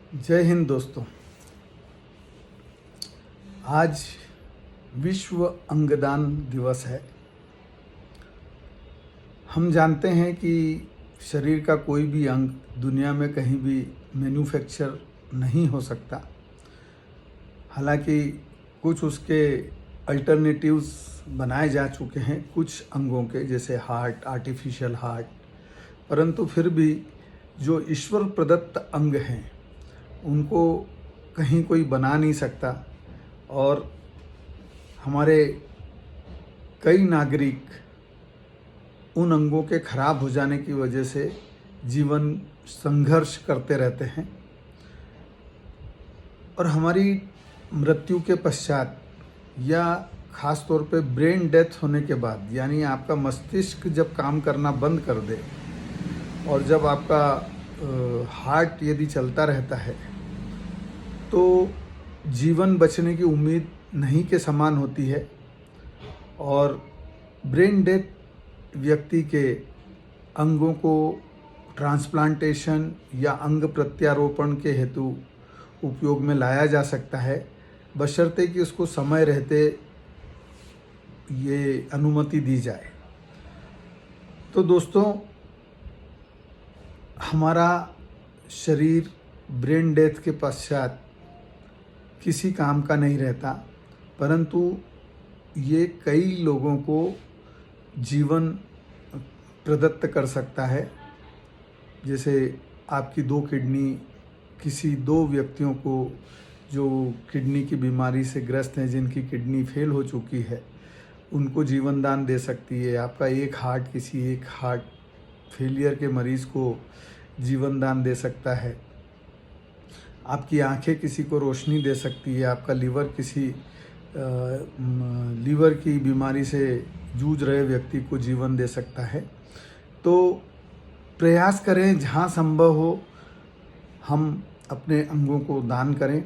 जय हिंद दोस्तों। आज विश्व अंगदान दिवस है। हम जानते हैं कि शरीर का कोई भी अंग दुनिया में कहीं भी मैन्युफैक्चर नहीं हो सकता। हालांकि कुछ उसके अल्टरनेटिव्स बनाए जा चुके हैं कुछ अंगों के, जैसे हार्ट, आर्टिफिशियल हार्ट, परंतु फिर भी जो ईश्वर प्रदत्त अंग हैं उनको कहीं कोई बना नहीं सकता। और हमारे कई नागरिक उन अंगों के खराब हो जाने की वजह से जीवन संघर्ष करते रहते हैं और हमारी मृत्यु के पश्चात या ख़ास तौर पे ब्रेन डेथ होने के बाद, यानी आपका मस्तिष्क जब काम करना बंद कर दे और जब आपका हार्ट यदि चलता रहता है तो जीवन बचने की उम्मीद नहीं के समान होती है। और ब्रेन डेथ व्यक्ति के अंगों को ट्रांसप्लांटेशन या अंग प्रत्यारोपण के हेतु उपयोग में लाया जा सकता है, बशर्ते कि उसको समय रहते ये अनुमति दी जाए। तो दोस्तों, हमारा शरीर ब्रेन डेथ के पश्चात किसी काम का नहीं रहता, परंतु ये कई लोगों को जीवन प्रदत्त कर सकता है। जैसे आपकी 2 किडनी किसी 2 व्यक्तियों को जो किडनी की बीमारी से ग्रस्त हैं, जिनकी किडनी फेल हो चुकी है, उनको जीवन दान दे सकती है। आपका एक हार्ट किसी एक हार्ट फेलियर के मरीज़ को जीवन दान दे सकता है। आपकी आंखें किसी को रोशनी दे सकती है। आपका लीवर किसी लीवर की बीमारी से जूझ रहे व्यक्ति को जीवन दे सकता है। तो प्रयास करें जहाँ संभव हो हम अपने अंगों को दान करें।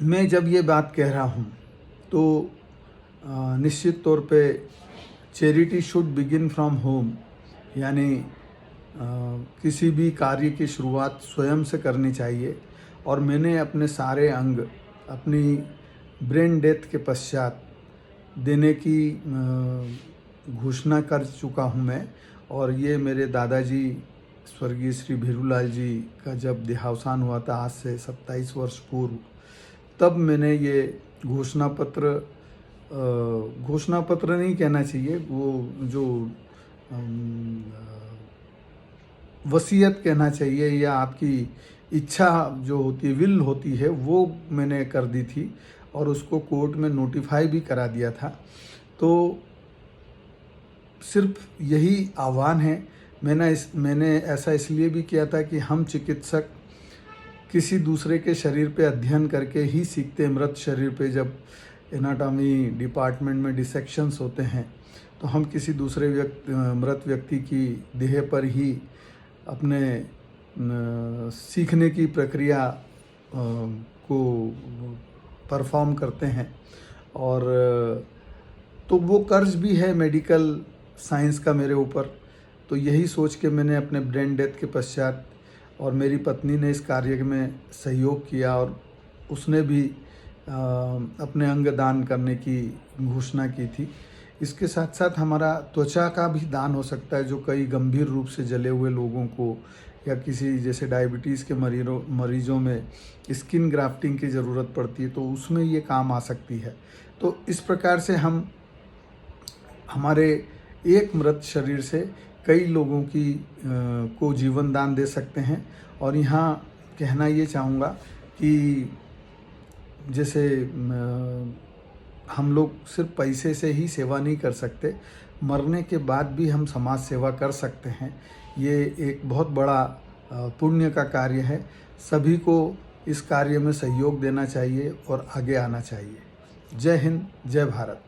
मैं जब ये बात कह रहा हूँ तो निश्चित तौर पे charity should begin from home, यानी किसी भी कार्य की शुरुआत स्वयं से करनी चाहिए। और मैंने अपने सारे अंग अपनी ब्रेन डेथ के पश्चात देने की घोषणा कर चुका हूँ मैं। और ये मेरे दादाजी स्वर्गीय श्री भीरूलाल जी का जब देहावसान हुआ था आज से 27 वर्ष पूर्व, तब मैंने ये घोषणा पत्र नहीं कहना चाहिए, वो जो वसीयत कहना चाहिए, या आपकी इच्छा जो होती है, विल होती है, वो मैंने कर दी थी और उसको कोर्ट में नोटिफाई भी करा दिया था। तो सिर्फ यही आह्वान है। मैंने ऐसा इसलिए भी किया था कि हम चिकित्सक किसी दूसरे के शरीर पे अध्ययन करके ही सीखते हैं। मृत शरीर पे जब एनाटॉमी डिपार्टमेंट में डिसेक्शंस होते हैं तो हम किसी दूसरे मृत व्यक्ति की देह पर ही अपने सीखने की प्रक्रिया को परफॉर्म करते हैं। और तो वो कर्ज भी है मेडिकल साइंस का मेरे ऊपर। तो यही सोच के मैंने अपने ब्रेन डेथ के पश्चात, और मेरी पत्नी ने इस कार्य में सहयोग किया और उसने भी अपने अंग दान करने की घोषणा की थी। इसके साथ साथ हमारा त्वचा का भी दान हो सकता है, जो कई गंभीर रूप से जले हुए लोगों को, या किसी जैसे डायबिटीज़ के मरीजों में स्किन ग्राफ्टिंग की ज़रूरत पड़ती है, तो उसमें ये काम आ सकती है। तो इस प्रकार से हम हमारे एक मृत शरीर से कई लोगों की को जीवन दान दे सकते हैं। और यहाँ कहना ये चाहूँगा कि जैसे हम लोग सिर्फ पैसे से ही सेवा नहीं कर सकते, मरने के बाद भी हम समाज सेवा कर सकते हैं। ये एक बहुत बड़ा पुण्य का कार्य है। सभी को इस कार्य में सहयोग देना चाहिए और आगे आना चाहिए। जय हिंद, जय भारत।